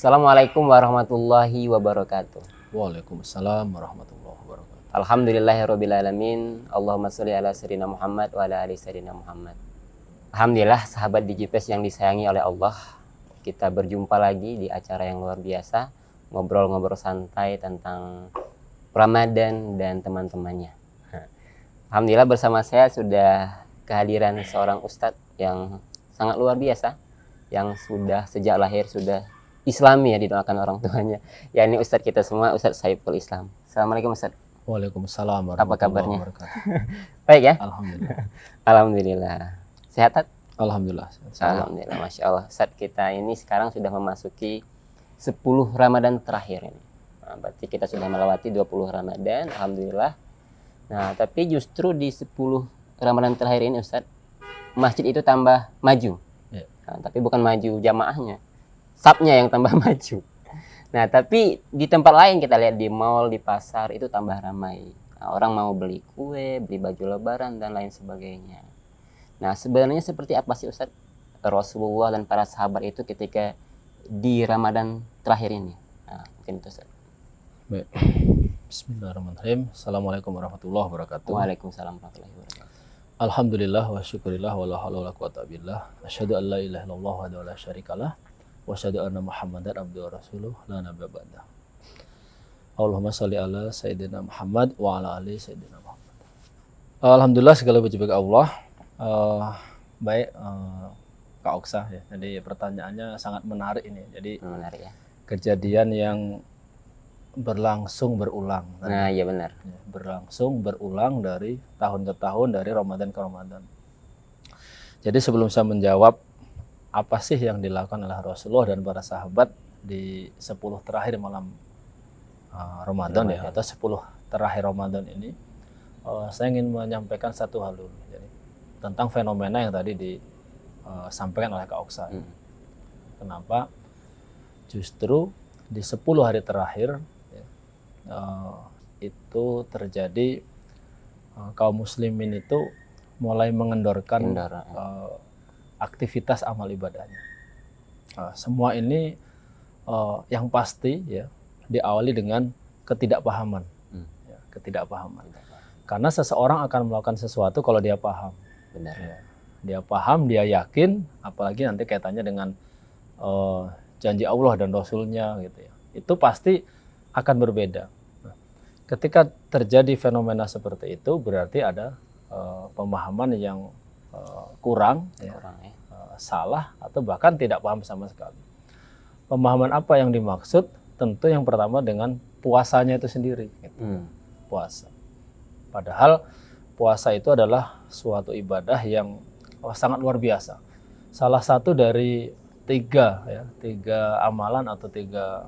Assalamualaikum warahmatullahi wabarakatuh. Waalaikumsalam warahmatullahi wabarakatuh. Alhamdulillahirrabbilalamin. Allahumma sholli ala sayyidina Muhammad wa ala ali sayyidina Muhammad. Alhamdulillah sahabat Digipes yang disayangi oleh Allah. Kita berjumpa lagi di acara yang luar biasa. Ngobrol-ngobrol santai tentang Ramadan dan teman-temannya. Alhamdulillah bersama saya sudah kehadiran seorang ustadz yang sangat luar biasa. Yang sudah sejak lahir sudah Islami ya, didoakan orang tuanya. Ya ini Ustadz kita semua, Ustadz Saiful Islam. Assalamualaikum Ustadz. Waalaikumsalam Apa kabarnya? warahmatullahi wabarakatuh. Baik ya? Alhamdulillah. Alhamdulillah. Sehat Tad? Alhamdulillah. Alhamdulillah, Masya Allah. Ustadz kita ini sekarang sudah memasuki 10 Ramadan terakhir ini. Nah, berarti kita sudah melewati 20 Ramadan, Alhamdulillah. Nah, tapi justru di 10 Ramadan terakhir ini Ustadz, masjid itu tambah maju. Ya. Nah, tapi bukan maju jamaahnya. Sabnya yang tambah maju. Nah, tapi di tempat lain kita lihat di mall, di pasar itu tambah ramai. Nah, orang mau beli kue, beli baju lebaran dan lain sebagainya. Nah, sebenarnya seperti apa sih Ustadz Rasulullah dan para sahabat itu ketika di Ramadan terakhir ini? Nah, mungkin itu Ustadz. Baik. Bismillahirrahmanirrahim. Assalamualaikum warahmatullahi wabarakatuh. Waalaikumsalam warahmatullahi wabarakatuh. Alhamdulillah wa syukurillah wa la haula wa la quwwata billah. Asyhadu an la ilaha illallah wa la syarikalah. Wa asyhadu anna Muhammadan abduhu wa rasuluh la nabiyya ba'dah. Allahumma shalli ala sayyidina Muhammad wa ala ali sayyidina Muhammad. Alhamdulillah segala puji bagi Allah. Baik Kak Oksa ya. Jadi pertanyaannya sangat menarik ini. Jadi Menarik ya. kejadian yang berlangsung berulang. Nah, iya benar. Berlangsung berulang dari tahun ke tahun, dari Ramadan ke Ramadan. Jadi sebelum saya menjawab apa sih yang dilakukan oleh Rasulullah dan para sahabat di 10 terakhir malam Ramadan ya, atau 10 terakhir Ramadan ini, saya ingin menyampaikan satu hal dulu. Jadi, tentang fenomena yang tadi disampaikan oleh Kak Oksa. Kenapa justru di 10 hari terakhir ya, itu terjadi kaum muslimin itu mulai mengendorkan aktivitas amal ibadahnya. Semua ini yang pasti ya diawali dengan ketidakpahaman. Ya, ketidakpahaman. Karena seseorang akan melakukan sesuatu kalau dia paham. Benar. Ya, dia paham, dia yakin, apalagi nanti kaitannya dengan janji Allah dan Rasulnya gitu ya. Itu pasti akan berbeda. Nah, ketika terjadi fenomena seperti itu berarti ada pemahaman yang kurang ya. Salah atau bahkan tidak paham sama sekali. Pemahaman apa yang dimaksud? Tentu yang pertama dengan puasanya itu sendiri. Gitu. Puasa. Padahal puasa itu adalah suatu ibadah yang sangat luar biasa. Salah satu dari tiga amalan atau tiga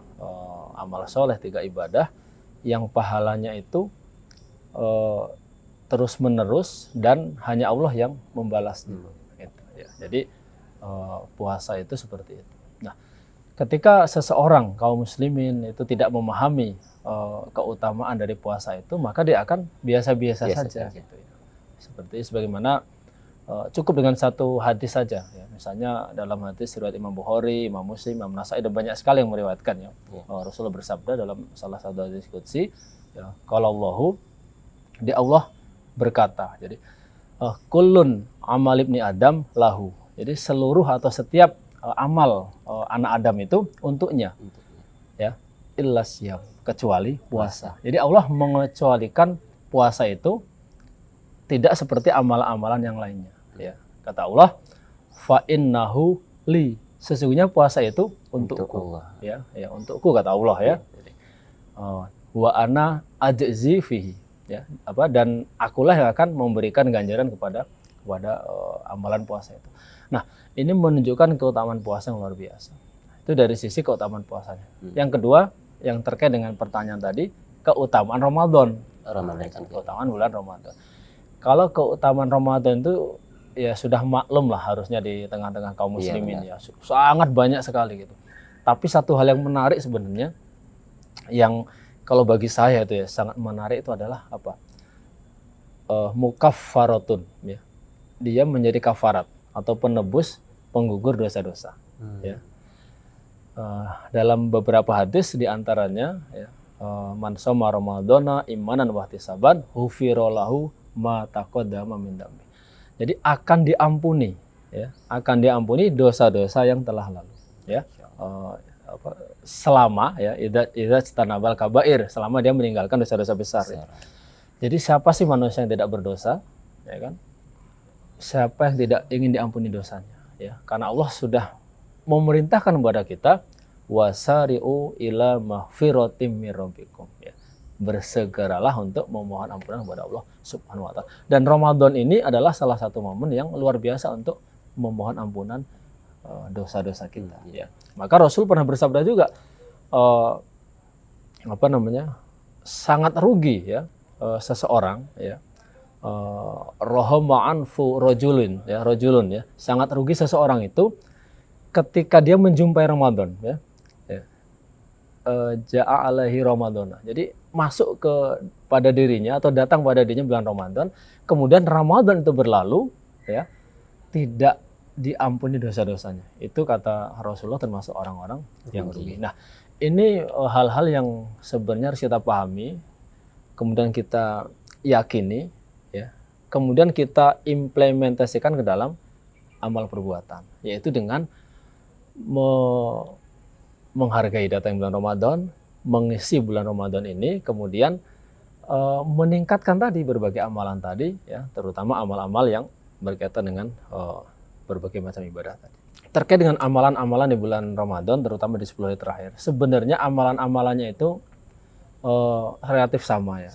amal soleh, tiga ibadah yang pahalanya itu terus menerus dan hanya Allah yang membalasnya. Gitu, ya. Jadi puasa itu seperti itu. Nah, ketika seseorang kaum muslimin itu tidak memahami keutamaan dari puasa itu, maka dia akan biasa-biasa saja. Gitu, ya. Seperti sebagaimana cukup dengan satu hadis saja. Ya. Misalnya dalam hadis riwayat Imam Bukhari, Imam Muslim, Imam Nasai, ada banyak sekali yang meriwayatkan. Ya. Rasulullah bersabda dalam salah satu hadis qudsi, ya, kalau di Allah berkata, jadi kullun amal ibni Adam lahu. Jadi seluruh atau setiap amal anak Adam itu untuknya, ya, illa syiyam, kecuali puasa. Jadi Allah mengecualikan puasa itu tidak seperti amalan-amalan yang lainnya. Ya, kata Allah, fa innahu li, sesungguhnya puasa itu untukku. Ya, untukku kata Allah ya. Wa ana ajzi fihi, ya, dan akulah yang akan memberikan ganjaran kepada amalan puasa itu. Nah, ini menunjukkan keutamaan puasa yang luar biasa. Itu dari sisi keutamaan puasanya. Yang kedua, yang terkait dengan pertanyaan tadi, keutamaan Ramadan. Keutamaan bulan Ramadan. Kalau keutamaan Ramadan itu ya sudah maklum lah harusnya di tengah-tengah kaum muslimin, ya sangat banyak sekali gitu. Tapi satu hal yang menarik sebenarnya, yang kalau bagi saya itu ya sangat menarik itu adalah apa? Mukaffaratun, ya. Dia menjadi kafarat atau penebus penggugur dosa-dosa. Ya. dalam beberapa hadis diantaranya ya, man shoma ramadhana imanan wa ihtisaban ghufira lahu ma taqaddama min dambi. Jadi akan diampuni ya, akan diampuni dosa-dosa yang telah lalu ya. Selama ya idza tanabal kabair, selama dia meninggalkan dosa-dosa besar ya. Jadi siapa sih manusia yang tidak berdosa ya kan? Siapa yang tidak ingin diampuni dosanya ya? Karena Allah sudah memerintahkan kepada kita wasari'u ila maghfiratim mir rabbikum ya. Bersegeralah untuk memohon ampunan kepada Allah Subhanahu wa taala. Dan Ramadan ini adalah salah satu momen yang luar biasa untuk memohon ampunan dosa-dosa kita ya. Maka Rasul pernah bersabda juga sangat rugi ya seseorang ya. Rahama anfu rajulun ya, sangat rugi seseorang itu ketika dia menjumpai Ramadan ya, ja'a alaihi Ramadana. Jadi masuk pada dirinya atau datang pada dirinya bulan Ramadan, kemudian Ramadan itu berlalu ya, tidak diampuni dosa-dosanya. Itu kata Rasulullah termasuk orang-orang yang rugi. Nah, ini hal-hal yang sebenarnya harus kita pahami, kemudian kita yakini ya, kemudian kita implementasikan ke dalam amal perbuatan, yaitu dengan menghargai datang bulan Ramadan, mengisi bulan Ramadan ini, kemudian meningkatkan tadi berbagai amalan tadi, ya, terutama amal-amal yang berkaitan dengan berbagai macam ibadah tadi. Terkait dengan amalan-amalan di bulan Ramadan, terutama di 10 hari terakhir, sebenarnya amalan-amalannya itu relatif sama ya.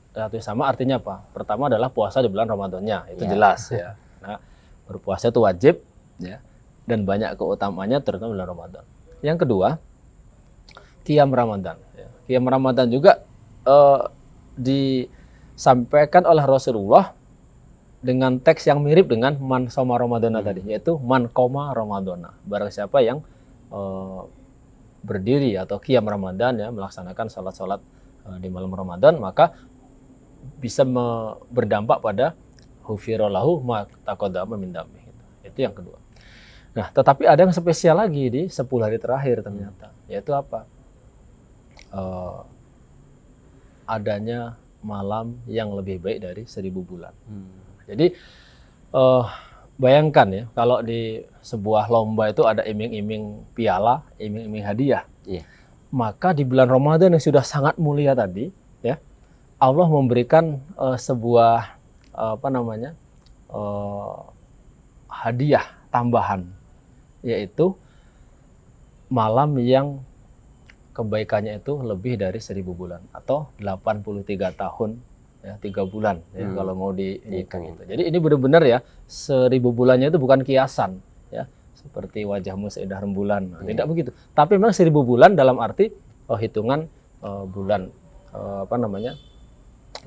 Relatif sama artinya apa? Pertama adalah puasa di bulan Ramadannya, itu jelas ya. Nah, berpuasa itu wajib ya. Dan banyak keutamaannya terutama bulan Ramadan. Yang kedua, qiyam Ramadan. Qiyam Ramadan juga disampaikan oleh Rasulullah dengan teks yang mirip dengan man shoma Ramadana tadi, yaitu man qoma Ramadana. Barang siapa yang berdiri atau qiyam Ramadan ya, melaksanakan salat-salat di malam Ramadan, maka bisa berdampak pada ghufira lahu ma taqaddama min dambi. Itu yang kedua. Nah, tetapi ada yang spesial lagi di 10 hari terakhir ternyata, yaitu apa? Adanya malam yang lebih baik dari 1000 bulan. Jadi bayangkan ya, kalau di sebuah lomba itu ada iming-iming piala, iming-iming hadiah. Maka di bulan Ramadan yang sudah sangat mulia tadi, ya, Allah memberikan sebuah hadiah tambahan, yaitu malam yang kebaikannya itu lebih dari 1000 bulan atau 83 tahun ya, 3 bulan ya, kalau mau dihitung itu. Jadi ini benar-benar ya, 1000 bulannya itu bukan kiasan ya, seperti wajahmu seindah rembulan, tidak begitu. Tapi memang 1000 bulan dalam arti hitungan bulan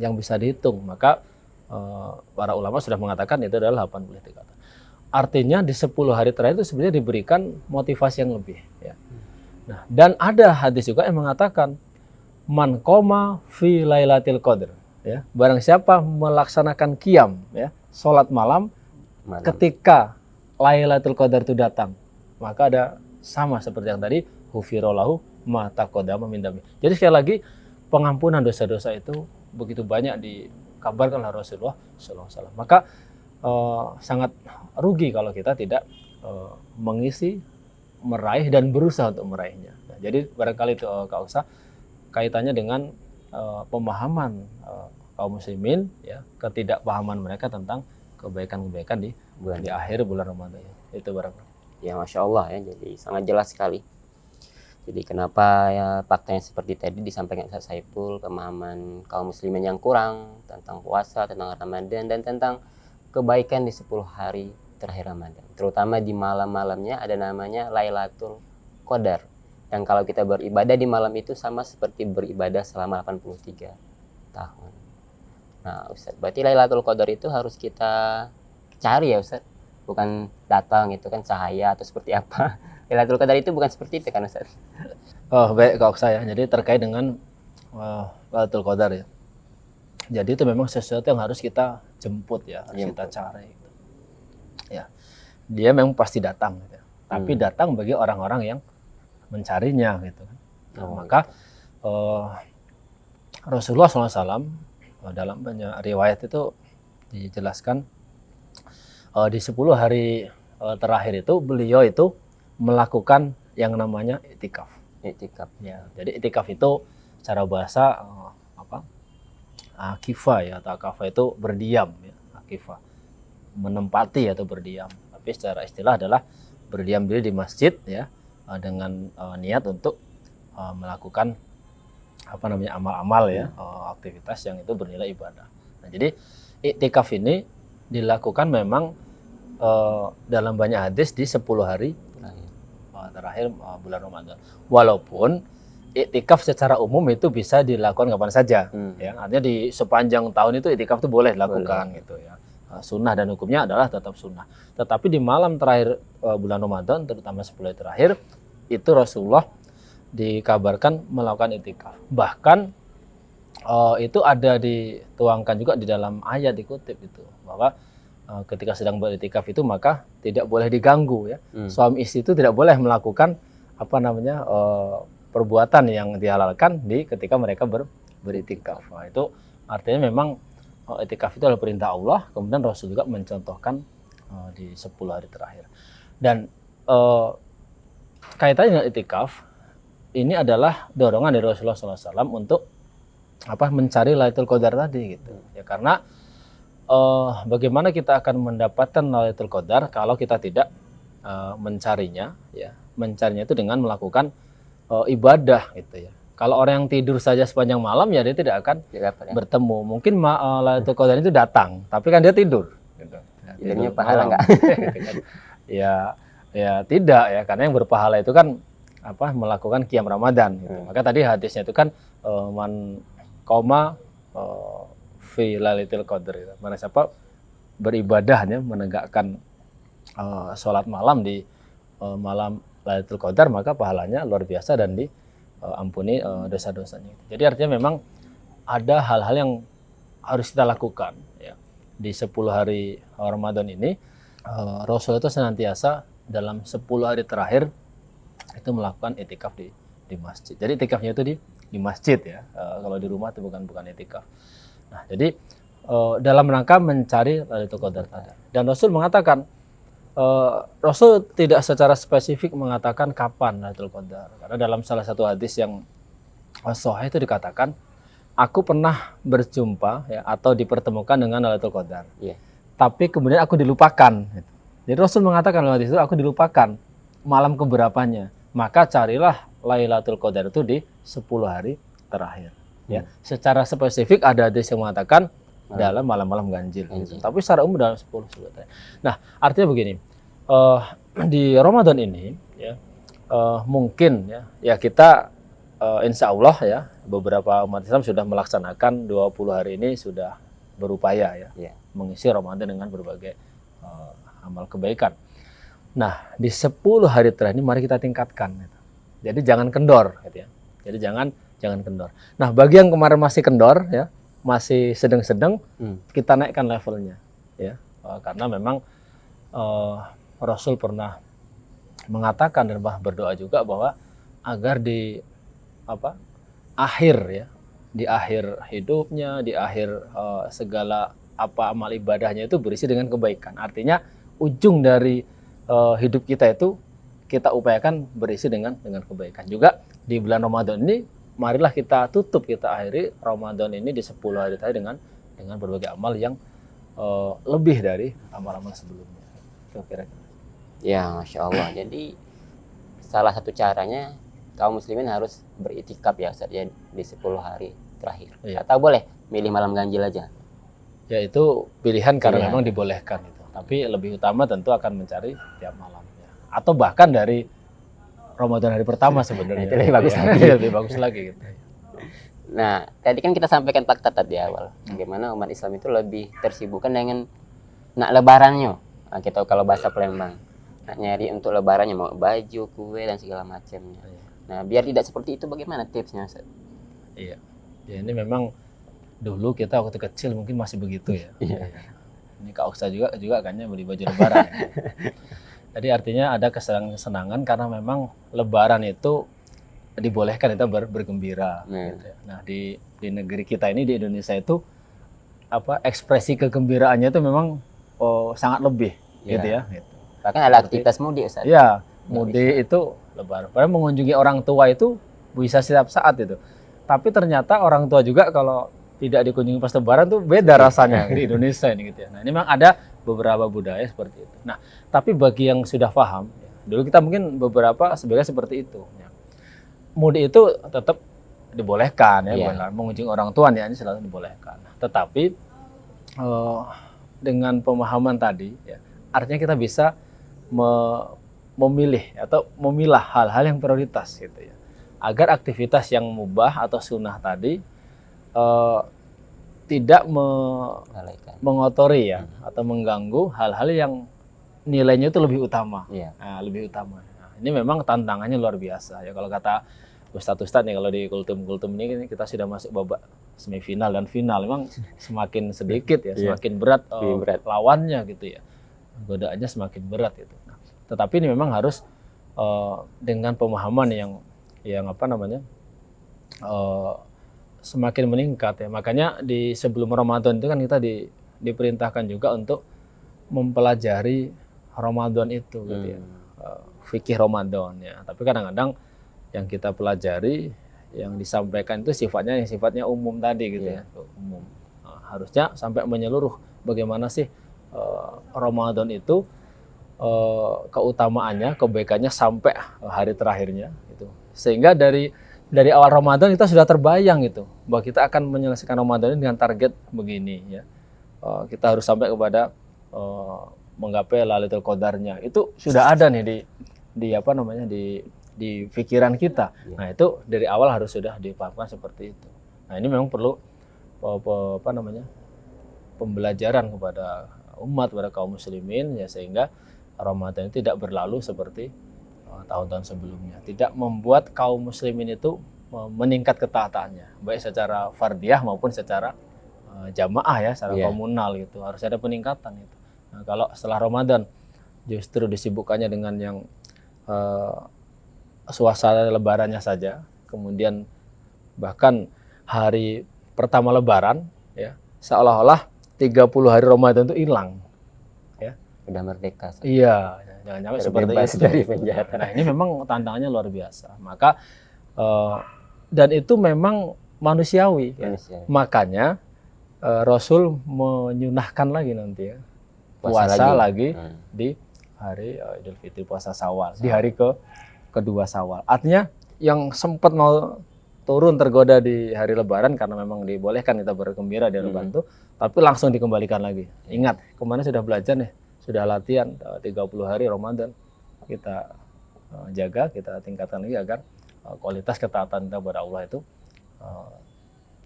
yang bisa dihitung. Maka para ulama sudah mengatakan itu adalah 83 tahun. Artinya di 10 hari terakhir itu sebenarnya diberikan motivasi yang lebih ya. Nah, dan ada hadis juga yang mengatakan man qoma fi lailatul qadar ya, barang siapa melaksanakan qiyam ya, salat malam ketika Lailatul Qadar itu datang, maka ada sama seperti yang tadi, ghufira lahu ma taqaddama min dambi. Jadi sekali lagi, pengampunan dosa-dosa itu begitu banyak dikabarkan oleh Rasulullah SAW. Maka sangat rugi kalau kita tidak mengisi, meraih dan berusaha untuk meraihnya. Nah, jadi barangkali itu Kak Uksa kaitannya dengan pemahaman kaum muslimin ya, ketidakpahaman mereka tentang kebaikan-kebaikan di akhir bulan Ramadan. Itu barangkali. Ya, Masya Allah ya, jadi sangat jelas sekali. Jadi kenapa ya faktanya seperti tadi disampaikan Ustaz Saiful, pemahaman kaum muslimin yang kurang tentang puasa, tentang Ramadan, dan tentang kebaikan di 10 hari terakhir Ramadan. Terutama di malam-malamnya ada namanya Lailatul Qadar. Dan kalau kita beribadah di malam itu sama seperti beribadah selama 83 tahun. Nah, Ustaz, berarti Lailatul Qadar itu harus kita cari ya, Ustaz? Bukan datang itu kan cahaya atau seperti apa. Lailatul Qadar itu bukan seperti itu kan, Ustaz? Oh, baik Kak Uksa ya. Jadi terkait dengan Lailatul Qadar ya. Jadi itu memang sesuatu yang harus kita jemput ya, harus kita cari. Ya. Dia memang pasti datang gitu. Tapi datang bagi orang-orang yang mencarinya gitu kan. Nah, Oh, maka Rasulullah SAW dalam banyak riwayat itu dijelaskan di 10 hari terakhir itu beliau itu melakukan yang namanya itikaf. Iktikaf. Ya, jadi itikaf itu secara bahasa akifa ya, atau akafa itu berdiam ya, akifa menempati atau berdiam. Tapi secara istilah adalah berdiam diri di masjid ya, dengan niat untuk melakukan amal-amal ya, aktivitas yang itu bernilai ibadah. Nah, jadi iktikaf ini dilakukan memang dalam banyak hadis di 10 hari terakhir bulan Ramadan. Walaupun iktikaf secara umum itu bisa dilakukan kapan saja, ya. Artinya di sepanjang tahun itu iktikaf itu boleh dilakukan gitu ya. Sunnah dan hukumnya adalah tetap sunnah. Tetapi di malam terakhir bulan Ramadan, terutama 10 hari terakhir, itu Rasulullah dikabarkan melakukan iktikaf. Bahkan itu ada dituangkan juga di dalam ayat, dikutip itu bahwa ketika sedang beriktikaf itu maka tidak boleh diganggu ya. Suami istri itu tidak boleh melakukan perbuatan yang dihalalkan ketika mereka beriktikaf. Nah, itu artinya memang iktikaf itu adalah perintah Allah. Kemudian Rasul juga mencontohkan di 10 hari terakhir. Dan kaitannya dengan iktikaf ini adalah dorongan dari Rasulullah SAW untuk mencari Lailatul Qadar tadi gitu. Ya, karena bagaimana kita akan mendapatkan Lailatul Qadar kalau kita tidak mencarinya ya. Mencarinya itu dengan melakukan ibadah gitu ya. Kalau orang yang tidur saja sepanjang malam ya dia tidak akan bertemu. Mungkin Lailatul Qadar itu datang, tapi kan dia tidur gitu. Ya, tidurnya pahala enggak? ya tidak ya, karena yang berpahala itu kan melakukan qiyam Ramadan gitu. Maka tadi hadisnya itu kan man qoma fi lailatul qadar gitu. Mana siapa beribadahnya menegakkan sholat malam di malam Lailatul Qadar, maka pahalanya luar biasa dan diampuni dosa-dosanya. Jadi artinya memang ada hal-hal yang harus kita lakukan ya. Di 10 hari Ramadan ini Rasul itu senantiasa dalam 10 hari terakhir itu melakukan itikaf di masjid. Jadi itikafnya itu di masjid ya. Kalau di rumah itu bukan itikaf. Nah, jadi dalam rangka mencari Lailatul Qadar tadi. Dan Rasul mengatakan Rasul tidak secara spesifik mengatakan kapan Lailatul Qadar. Karena dalam salah satu hadis yang sahih itu dikatakan, aku pernah berjumpa ya, atau dipertemukan dengan Lailatul Qadar. Yeah. Tapi kemudian aku dilupakan. Jadi Rasul mengatakan lewat itu aku dilupakan malam keberapanya. Maka carilah Lailatul Qadar itu di 10 hari terakhir. Ya, secara spesifik ada hadis yang mengatakan dalam malam-malam ganjil. Gitu. Tapi secara umum dalam 10 hari. Nah, artinya begini, di Ramadan ini ya mungkin ya kita insya Allah ya beberapa umat Islam sudah melaksanakan 20 hari ini, sudah berupaya ya mengisi Ramadan dengan berbagai amal kebaikan. Nah, di 10 hari terakhir ini mari kita tingkatkan. Gitu. Jadi jangan kendor, gitu ya. Jadi jangan kendor. Nah, bagi yang kemarin masih kendor ya, masih sedang-sedang, kita naikkan levelnya ya. Karena memang Rasul pernah mengatakan dan berdoa juga bahwa agar di akhir ya, di akhir hidupnya, di akhir segala amal ibadahnya itu berisi dengan kebaikan. Artinya ujung dari hidup kita itu kita upayakan berisi dengan kebaikan. Juga di bulan Ramadan ini marilah kita tutup, kita akhiri Ramadan ini di 10 hari tadi dengan berbagai amal yang lebih dari amal-amal sebelumnya. Kira-kira. Ya, Masya Allah. Jadi salah satu caranya kaum muslimin harus beritikaf ya Ustaz ya di 10 hari terakhir. Ya. Atau boleh milih malam ganjil aja. Ya, itu pilihan karena memang dibolehkan itu. Tapi lebih utama tentu akan mencari tiap malam ya. Atau bahkan dari Ramadan hari pertama sebenarnya. Itu lebih bagus lagi. Lebih bagus lagi gitu. Nah, tadi kan kita sampaikan fakta tadi awal. Bagaimana umat Islam itu lebih tersibukkan dengan nak lebarannya. Nah, kita kalau bahasa Palembang. Nak nyari untuk lebarannya, mau baju, kue dan segala macamnya. Nah, biar tidak seperti itu bagaimana tipsnya Ustaz? Iya. Ya, ini memang dulu kita waktu kecil mungkin masih begitu ya. Iya. Ini Kak Oksa juga kayaknya beli baju lebaran. Ya. Jadi artinya ada kesenangan karena memang Lebaran itu dibolehkan kita bergembira. Gitu ya. Nah di negeri kita ini di Indonesia itu ekspresi kegembiraannya itu memang sangat lebih, gitu ya. Gitu. Bahkan ada aktivitas mudik, Ustaz. Ya, mudik itu Lebaran. Padahal mengunjungi orang tua itu bisa setiap saat itu. Tapi ternyata orang tua juga kalau tidak dikunjungi pas Lebaran tuh beda rasanya di Indonesia ini, gitu ya. Nah ini memang ada beberapa budaya seperti itu. Nah tapi bagi yang sudah paham, dulu kita mungkin beberapa sebenarnya seperti itu. Mudik itu tetap dibolehkan ya, benar. Mengunjungi orang tua ya, ini selalu dibolehkan. Tetapi dengan pemahaman tadi, ya, artinya kita bisa memilih atau memilah hal-hal yang prioritas, gitu ya, agar aktivitas yang mubah atau sunnah tadi tidak mengotori ya, atau mengganggu hal-hal yang nilainya itu lebih utama. Nah, lebih utama. Nah, ini memang tantangannya luar biasa ya. Kalau kata Ustadz nih, kalau di kultum ini kita sudah masuk babak semifinal dan final, memang semakin sedikit ya, semakin berat lawannya, gitu ya. Godaannya semakin berat itu. Nah, tetapi ini memang harus dengan pemahaman yang semakin meningkat ya. Makanya di sebelum Ramadan itu kan kita diperintahkan juga untuk mempelajari Ramadan itu, gitu ya. Fikih Ramadan ya. Tapi kadang-kadang yang kita pelajari, yang disampaikan itu sifatnya umum tadi, gitu ya, umum. Harusnya sampai menyeluruh bagaimana sih Ramadan itu keutamaannya, kebaikannya sampai hari terakhirnya, gitu. Sehingga dari awal Ramadan kita sudah terbayang gitu bahwa kita akan menyelesaikan Ramadan ini dengan target begini ya. Kita harus sampai kepada menggapai Lailatul Qadarnya. Itu sudah ada nih di pikiran kita. Nah, itu dari awal harus sudah dipahamkan seperti itu. Nah, ini memang perlu pembelajaran kepada umat, kepada kaum muslimin ya, sehingga Ramadan itu tidak berlalu seperti tahun-tahun sebelumnya. Tidak membuat kaum muslimin itu meningkat ketaatannya, baik secara fardiyah maupun secara jamaah ya, secara komunal gitu. Harus ada peningkatan itu. Nah, kalau setelah Ramadan justru disibukkannya dengan yang suasana lebarannya saja, kemudian bahkan hari pertama lebaran ya, seolah-olah 30 hari Ramadan itu hilang ya. Udah merdeka. Iya, jangan-jangan seperti itu dari penjara. Nah, ini memang tantangannya luar biasa. Maka dan itu memang manusiawi. Ya. Makanya Rasul menyunahkan lagi nanti ya, puasa lagi di hari Idul Fitri, puasa Syawal, di hari kedua Syawal. Artinya yang sempat mau turun tergoda di hari Lebaran karena memang dibolehkan kita bergembira di Lebaran itu, tapi langsung dikembalikan lagi. Ingat, kemarin sudah belajar nih, sudah latihan 30 hari Ramadan. Kita jaga, kita tingkatkan lagi agar kualitas ketaatan kita kepada Allah itu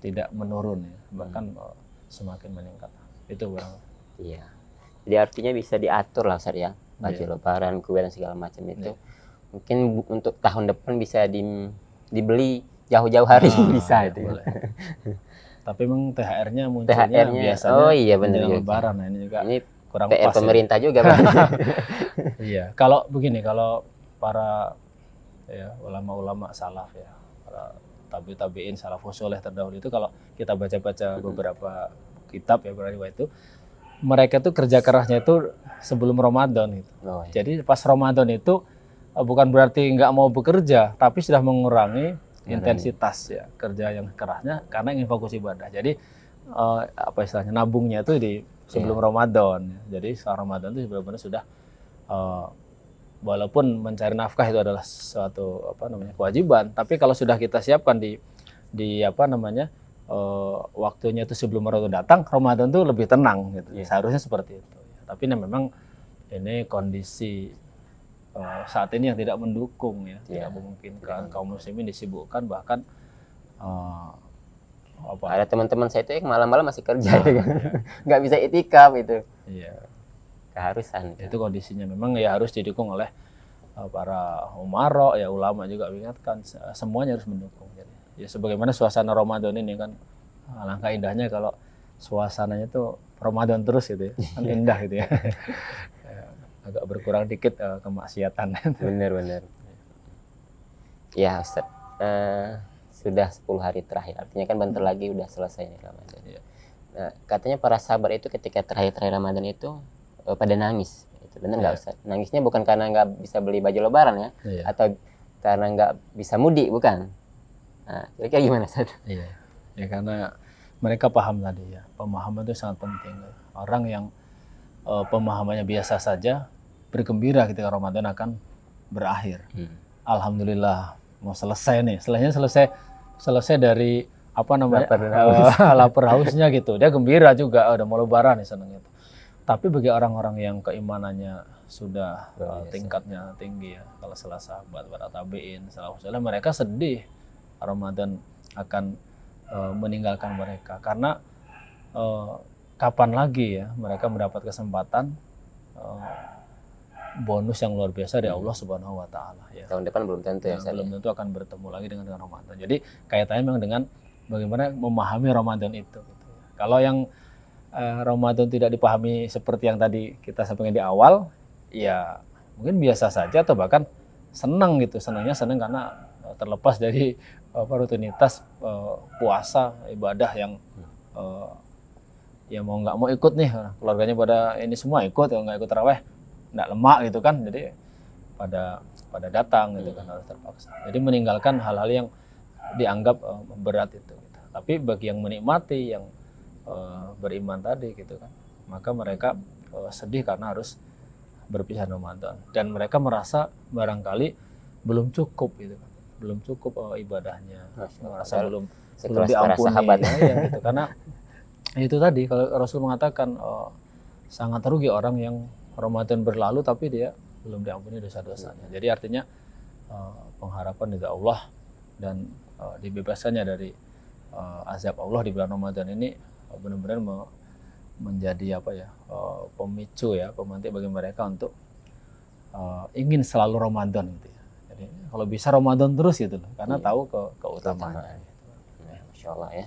tidak menurun ya, bahkan semakin meningkat. Itu barang. Iya. Jadi artinya bisa diatur lah, Ustaz ya. Baju Lebaran, kue dan segala macam itu. Mungkin untuk tahun depan bisa dibeli jauh-jauh hari bisa itu. Boleh. Tapi memang THR-nya munculnya biasanya benar Lebaran. Nah, ini juga kurang PR pas pemerintah juga. Iya, kalau begini, kalau para ulama-ulama salaf ya, para tabi'in salafus saleh terdahulu itu, kalau kita baca-baca beberapa kitab ya, riwayat itu, mereka tuh kerja kerasnya itu sebelum Ramadan gitu. Jadi pas Ramadan itu bukan berarti nggak mau bekerja, tapi sudah mengurangi intensitas ya kerja yang kerasnya karena ingin fokus ibadah. Jadi istilahnya nabungnya itu di sebelum Ramadan. Jadi setelah Ramadan itu benar-benar sudah walaupun mencari nafkah itu adalah suatu kewajiban, tapi kalau sudah kita siapkan di waktunya itu sebelum Ramadan datang, Ramadan itu lebih tenang gitu. Seharusnya seperti itu. Tapi memang ini kondisi saat ini yang tidak mendukung ya, tidak memungkinkan kaum muslimin disibukkan, bahkan ada teman-teman saya itu yang malam-malam masih kerja, nggak bisa itikaf itu. Keharusan. Itu kondisinya memang ya harus didukung oleh para umaro ya, ulama juga mengingatkan semuanya harus mendukung. Jadi ya sebagaimana suasana Ramadan ini kan, alangkah indahnya kalau suasananya itu Ramadan terus gitu ya, kan indah gitu ya. agak berkurang dikit kemaksiatan. Benar. Ya Ustaz, sudah 10 hari terakhir, artinya kan bentar lagi udah selesai nih Ramadan. Iya. Nah, katanya para sahabat itu ketika terakhir Ramadan itu pada nangis. Itu benar nggak Iya. Ustaz? Nangisnya bukan karena nggak bisa beli baju lebaran ya, Iya. atau karena nggak bisa mudik, bukan? Nah, kira-kira gimana Ustaz? Iya, ya karena mereka paham tadi ya, pemahaman itu sangat penting. Orang yang pemahamannya biasa saja bergembira ketika Ramadan akan berakhir. Alhamdulillah mau selesai nih, selesai dari apa namanya lapar hausnya gitu. Dia gembira juga, udah mau lebaran nih, seneng gitu. Tapi bagi orang-orang yang keimanannya sudah tingkatnya tinggi ya, kalau salah sahabat, para tabiin, salah mereka sedih Ramadan akan meninggalkan mereka, karena kapan lagi ya mereka mendapat kesempatan bonus yang luar biasa dari Allah Subhanahu wa taala ya. Tahun depan belum tentu ya, Belum tentu akan bertemu lagi dengan Ramadan. Jadi kaitannya memang dengan bagaimana memahami Ramadan itu gitu. Kalau yang Ramadan tidak dipahami seperti yang tadi kita sampaikan di awal, ya mungkin biasa saja atau bahkan senang gitu. Senang karena terlepas dari rutinitas puasa, ibadah yang ya mau nggak mau ikut nih, keluarganya pada ini semua ikut, ya nggak ikut taraweh nggak lemak gitu kan, jadi pada datang gitu kan, harus terpaksa. Jadi meninggalkan hal-hal yang dianggap berat itu gitu. Tapi bagi yang menikmati, yang beriman tadi gitu kan, maka mereka sedih karena harus berpisah Ramadan, dan mereka merasa barangkali belum cukup gitu kan, belum cukup ibadahnya, merasa belum diampuni sahabat ya, gitu. Karena itu tadi kalau Rasul mengatakan sangat rugi orang yang Ramadan berlalu tapi dia belum diampuni dosa-dosanya. Jadi artinya pengharapan dari Allah dan dibebaskannya dari azab Allah di bulan Ramadan ini benar-benar menjadi apa ya, pemicu ya, pemantik bagi mereka untuk ingin selalu Ramadan gitu ya. Jadi kalau bisa Ramadan terus gitu loh, karena tahu keutamaan. Masya Allah ya.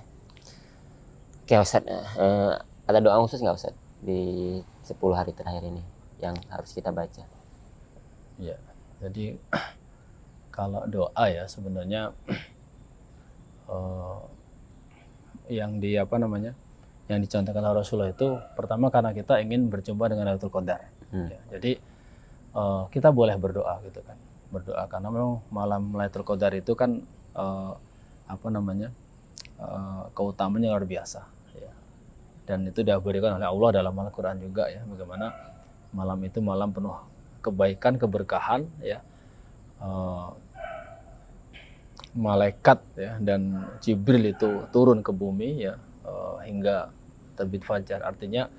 Oke Ustaz, ada doa khusus nggak Ustaz di 10 hari terakhir ini yang harus kita baca? Ya, jadi kalau doa ya sebenarnya yang yang dicontohkan oleh Rasulullah itu pertama karena kita ingin berjumpa dengan Lailatul Qadar. Ya, jadi kita boleh berdoa gitu kan, berdoa karena memang malam Lailatul Qadar itu kan keutamaannya luar biasa ya. Dan itu diberikan oleh Allah dalam Al-Quran juga ya, bagaimana malam itu malam penuh kebaikan, keberkahan ya. Malaikat ya dan Jibril itu turun ke bumi ya hingga terbit fajar. Artinya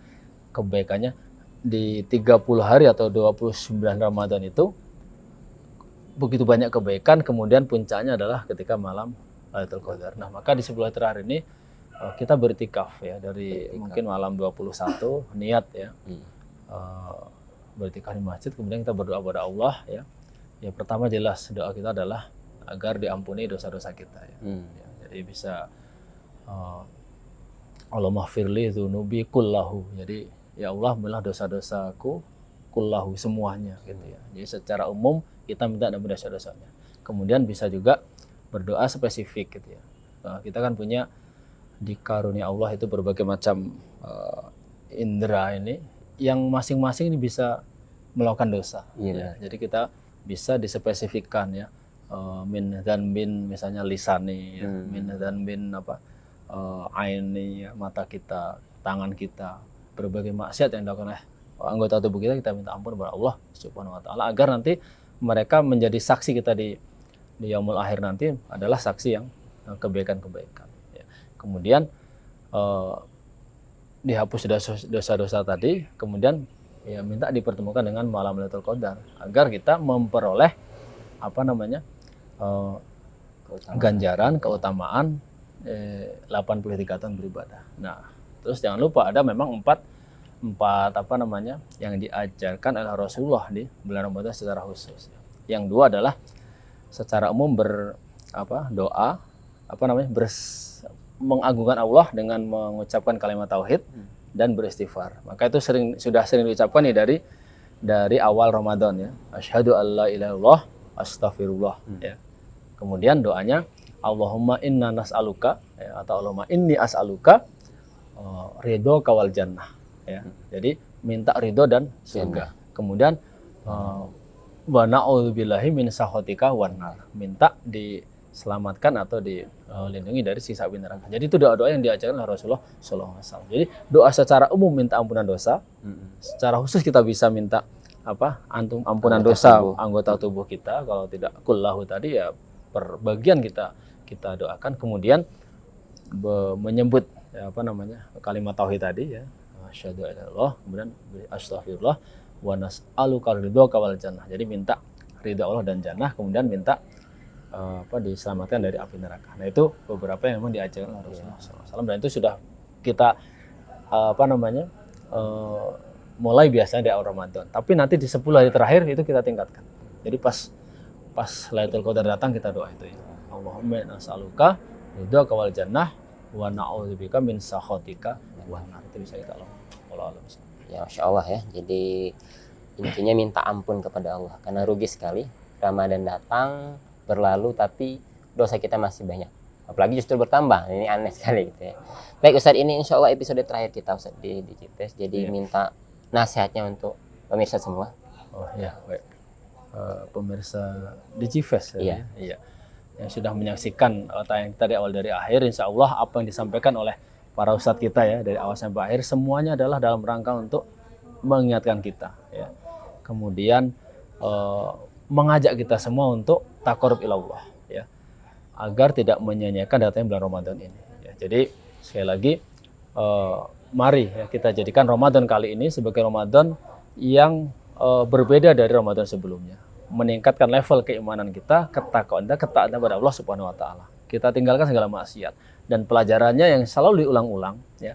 kebaikannya di 30 hari atau 29 Ramadan itu begitu banyak kebaikan, kemudian puncaknya adalah ketika malam Lailatul Qadar. Nah, maka di 10 hari terakhir ini kita beriktikaf ya dari mungkin malam 21 niat ya. Beriktikaf di masjid, kemudian kita berdoa kepada Allah ya. Ya pertama jelas doa kita adalah agar diampuni dosa-dosa kita ya. Ya, jadi bisa Allahumma firli dzunubi kullahu. Jadi ya Allah, ampunilah dosa-dosaku kullahu, semuanya gitu ya. Jadi secara umum kita minta ampun dosa-dosanya. Kemudian bisa juga berdoa spesifik gitu ya. Kita kan punya di karunia Allah itu berbagai macam indera ini yang masing-masing ini bisa melakukan dosa. Ya. Jadi kita bisa dispesifikkan ya. Min dzanbin misalnya lisani ya. Min dzanbin aini ya, mata kita, tangan kita, berbagai maksiat yang dilakukan oleh anggota tubuh kita minta ampun kepada Allah Subhanahu wa taala agar nanti mereka menjadi saksi kita di yaumul akhir nanti adalah saksi yang kebaikan-kebaikan ya. Kemudian dihapus dosa-dosa tadi, kemudian ya minta dipertemukan dengan malam Lailatul Qadar agar kita memperoleh ganjaran, keutamaan 83 tahun beribadah. Nah, terus jangan lupa ada memang empat yang diajarkan oleh Rasulullah di bulan Ramadan secara khusus. Yang dua adalah secara umum doa mengagungkan Allah dengan mengucapkan kalimat tauhid dan beristighfar. Maka itu sudah sering diucapkan nih dari dari awal Ramadan ya. Asyhadu alla ilaha illallah, astaghfirullah ya. Kemudian doanya Allahumma inna nas'aluka ya, atau Allahumma inni as'aluka ridho kawal jannah ya. Jadi minta ridho dan surga. Kemudian wa na'udzubillahi min sakhatika wan nar. Minta diselamatkan atau dilindungi dari siksa api neraka. Jadi itu doa-doa yang diajarkan oleh Rasulullah SAW. Jadi doa secara umum minta ampunan dosa. Secara khusus kita bisa minta ampunan dosa anggota tubuh kita. Kalau tidak kullahu tadi ya per bagian kita doakan. Kemudian menyebut kalimat tauhid tadi ya. Asyhadu an la ilaha illallah, kemudian astaghfirullah wa nas'aluka ridhoka wal jannah. Jadi minta ridha Allah dan jannah, kemudian minta diselamatkan dari api neraka. Nah, itu beberapa yang memang diajarkan oleh Rasulullah SAW, dan itu sudah kita mulai biasanya di awal Ramadan. Tapi nanti di 10 hari terakhir itu kita tingkatkan. Jadi pas Lailatul Qadar datang kita doa itu ya. Allahumma nas'aluka ridhoka wal jannah wa na'udzubika min sakhatika wan nar. Itu bisa kita Allah. Ya, Masya Allah ya. Jadi intinya minta ampun kepada Allah, karena rugi sekali Ramadan datang berlalu tapi dosa kita masih banyak, apalagi justru bertambah. Ini aneh sekali gitu ya. Baik Ustadz, ini insya Allah episode terakhir kita Ustadz di Digipes. Jadi minta nasihatnya untuk pemirsa semua. Oh ya, baik. Pemirsa Digipes ya. Iya. Yang sudah menyaksikan tayang kita dari awal dari akhir, insya Allah apa yang disampaikan oleh para ustadz kita ya dari awal sampai akhir semuanya adalah dalam rangka untuk mengingatkan kita ya. Kemudian mengajak kita semua untuk taqarrub ilallah ya, agar tidak menyanyiakan datangnya bulan Ramadan ini ya. Jadi sekali lagi mari ya, kita jadikan Ramadan kali ini sebagai Ramadan yang berbeda dari Ramadan sebelumnya, meningkatkan level keimanan kita, ketakwaan pada Allah Subhanahu wa taala. Kita tinggalkan segala maksiat, dan pelajarannya yang selalu diulang-ulang ya.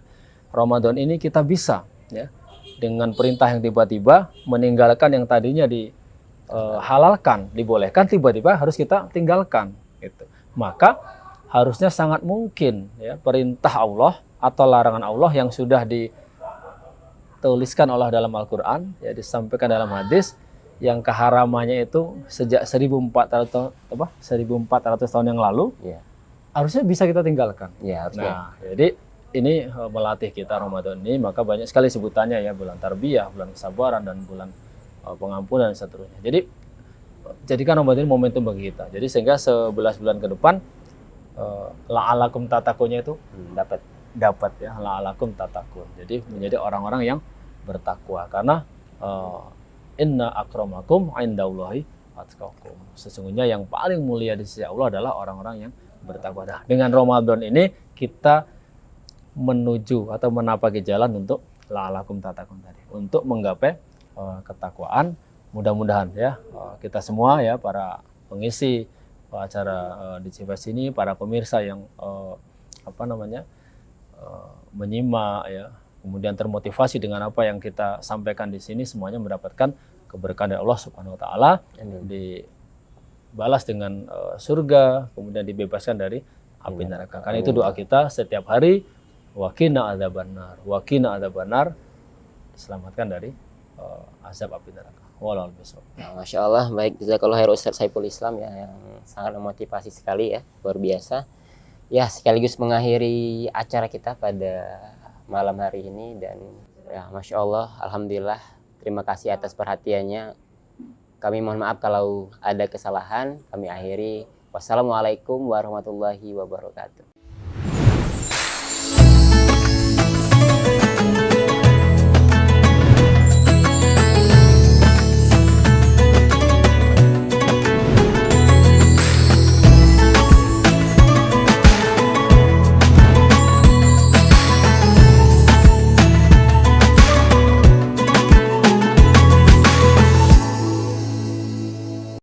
Ramadan ini kita bisa ya, dengan perintah yang tiba-tiba meninggalkan yang tadinya dihalalkan, dibolehkan, tiba-tiba harus kita tinggalkan gitu. Maka harusnya sangat mungkin ya, perintah Allah atau larangan Allah yang sudah dituliskan Allah dalam Al-Qur'an ya, disampaikan dalam hadis, yang keharamannya itu sejak 1400 tahun yang lalu ya, harusnya bisa kita tinggalkan. Ya, harusnya. Nah, jadi ini melatih kita Ramadan ini, maka banyak sekali sebutannya ya, bulan tarbiyah, bulan kesabaran, dan bulan pengampunan dan seterusnya. Jadi jadikan Ramadan ini momentum bagi kita. Jadi sehingga 11 bulan ke depan la'alakum tatakunnya itu dapat ya, la'alakum tatakun. Jadi menjadi orang-orang yang bertakwa, karena inna akramakum indallahi atqakum. Sesungguhnya yang paling mulia di sisi Allah adalah orang-orang yang bertakwa. Nah, dengan Ramadan ini kita menuju atau menapaki jalan untuk la'alakum tatakun tadi, untuk menggapai ketakwaan. Mudah-mudahan ya kita semua ya, para pengisi acara di Digipes ini, para pemirsa yang menyimak ya, kemudian termotivasi dengan apa yang kita sampaikan di sini, semuanya mendapatkan keberkahan dari Allah Subhanahu wa taala, dibalas dengan surga, kemudian dibebaskan dari api neraka. Karena itu doa kita setiap hari, wa qina adzabannar, wa qina adzabannar, diselamatkan dari azab api neraka. Wallahu a'lam. Nah, Masya Allah, baik, jazakallahu khair Ustadz Saiful Islam ya, yang sangat memotivasi sekali ya, luar biasa. Ya, sekaligus mengakhiri acara kita pada malam hari ini, dan ya Masya Allah, alhamdulillah, terima kasih atas perhatiannya. Kami mohon maaf kalau ada kesalahan. Kami akhiri, wassalamualaikum warahmatullahi wabarakatuh.